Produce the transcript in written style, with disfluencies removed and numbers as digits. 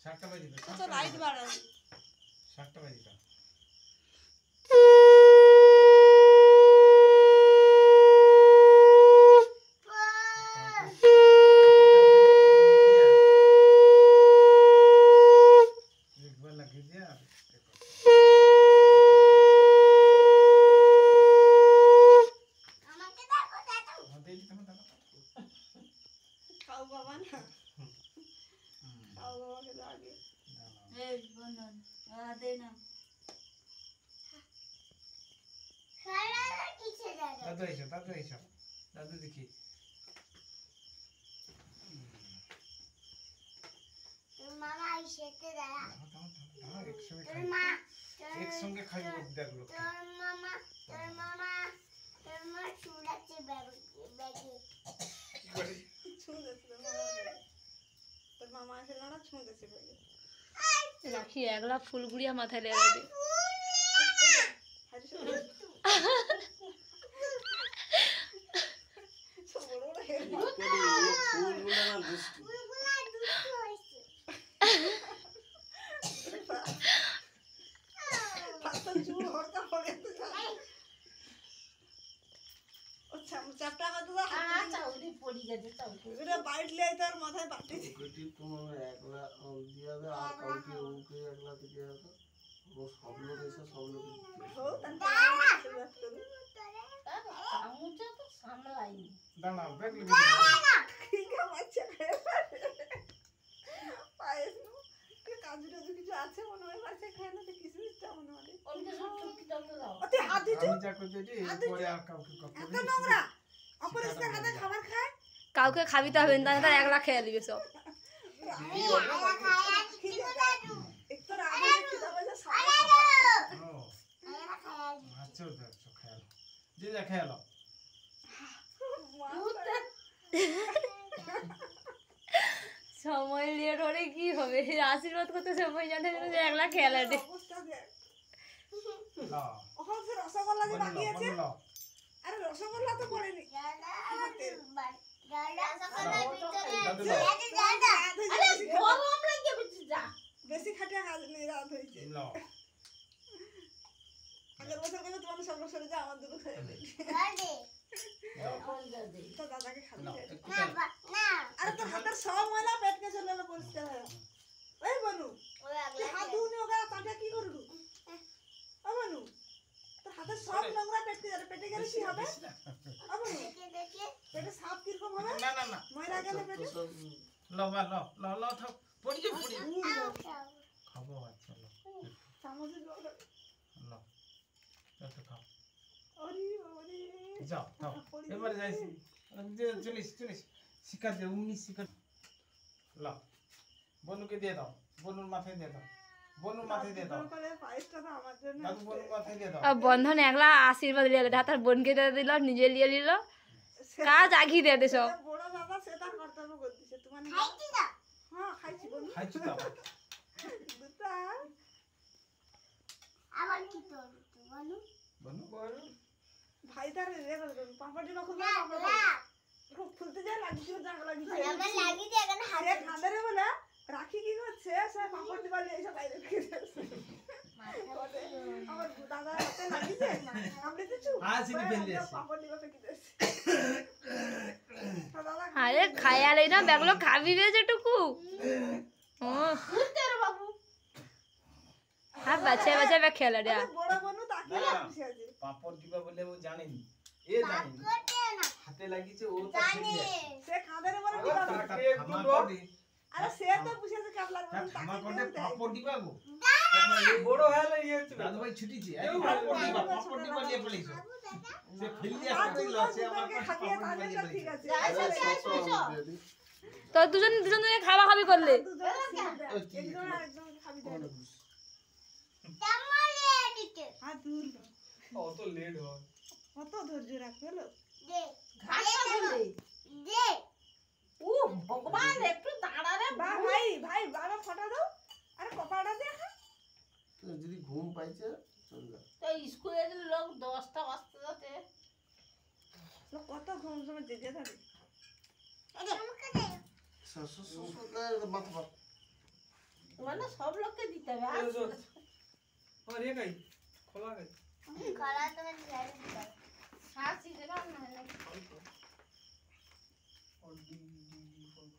7টা বাজে তো লাইট বাড়াও 7টা বাজে একবার লাগিয়ে দিয়া আমাকে দেখো দেখো আমাদের তুমি দাও খাও বাবা না খাও বাবাকে দাও আগে এই বন্ধন দে না খালা কিছে দাদা দাদু এসো দাদু দেখি তোর মামা আইসেতে দাদা একসঙ্গে তোর খাই মা একসঙ্গে খাই দেখলো তোর মা চুলাতে ব্যাগে ছুঁড়েছে তোর মামা এসে না ছুঁড়েছে বলে রাখি একলা ফুলগুড়িয়া মাথায় লেগে দে চাপটা কত বাইট লে তোর মাথায় বাটি একলা দিয়া দে আর কাউকে ওকে একলা দিয়া দে ও সব লোক এসে সব লোক দাঁড়াও ব্যাগ কিছু আছে মনে হয় বাচ্চা খায় না তো কিছু ইচ্ছা মনে হয় আমি যা করতে পরে আর কাউকে কথা এত নোংরা অপরিষ্কার হাতে খাবার খায় কাউকে খাবি তো হবে না তাহলে একলা খেয়ে দিবে সব একটু আগে খিদা পাইছে সারা আচ্ছা খেয়াল যে যা খেয়াল সময় নিয়ে ধরে কি হবে আশীর্বাদ করতে সময় জানে যে একলা খেলা দে রসগোল্লা যে বাকি আছে আরে রসগোল্লা তো পড়েনি বেশি খাটিয়া কাজ নেই রাত হয়েছে আগের বছর কেন তোমার সব সরে যা আমার দুটো খেয়ে তো দাদাকে খাবি আরে তোর হাতের সব ময়লা পেটকে চলে এলো পরিষ্কার হয়ে ওই বনু হাত ধুনি ওগা তাকে কি করলু ও বনু তোর হাতের সব নোংরা পেটকে যাবে পেটে গেলে কি হবে ও বনু পেটে সাপ কিরকম হবে না না না ময়লা গেলে পেটে ল থাক পড়ি খাবো আচ্ছা চামচে জল ল একটু খাও ওরে ওরে যাও এবারে যাইছি চলিস শিকার দে উনি শিকার ল বনুকে দিয়ে দাও বনুর মাথায় দিয়ে দাও বনুর মাথায় দিয়ে দাও করে পায়েসটা তো আমার জন্য দাদু বনুর মাথায় দিয়ে দাও বন্ধন একলা আশীর্বাদ লিয়ে দে তার বোনকে দিয়ে দিল নিজে লিয়ে নিল কাজ আগিয়ে দিয়ে দে সব বড় দাদা সেটা কর্তব্য করতেছে তোমার খাইছি না হ্যাঁ খাইছি বনু খাইছি তো দুটা আবার কি তোর বলু বনু ভাই তার রে করে পাপড় দিবা খুব খুব ফুলতে যায় লাগিছে জায়গা লাগিছে আমরা লাগি দিয়ে এখানে আরে খাদারে বলে রাখি কি করছে সে পাপড় দিবা নিয়ে এসে বাইরে ফিরে আমার দাদা হাতে লাগিছে আমরা কিছু আসিনি ফেলে আসি পাপড় দিবা ফেকি দিয়েছে দাদা আরে খায়ালে না ব্যাগলো খাবি বে যেটুকু ও বাবু হ্যাঁ বাচ্চা ব্যাগ খেলা দে বড় বনু তাকে লাগছে আছে পাপড় দিবা বলে ও জানেনি এ জানেনি করতে না হাতে লাগিছে ও তো জানি সে খাদারে বলে দিবা না। থামা করে আরে সে তো বুঝেছে কেমন লাগবে থামা করে পাপড় দিবা গো বড় হলে ইয়ে দাদু ভাই ছুটিছে এই পাপড় দিবা নিয়ে পড়িছ সে ফেললি আসতে দিল সে আমার কাছে খাবিয়ে পাপড় তাহলে দিবা তো নিয়ে ঠিক পড়িছ আছে তো দুজন খাওয়া খাবি করলে একজন একজন খাবি দেয় তামলে দিতে আর দূর অত লেট হয় কত ধৈর্য রাখবে লো দে ঘাটা বলে দে ও ভগবান একটু দাঁড়া রে ভাই বাবা ফটো দাও আরে কপালটা দেখা যদি ঘুম পাইছে চল যা তো স্কুলের লোক 10টা বাজতে যাতে কত ঘুম সময় জেগে থাকে মাথা বলো সব লোককে দিতে হবে আর और ये गई खोला गई खरा तो मैं दिखा रही हूँ হাসি দেবা না और डी डी डी फोन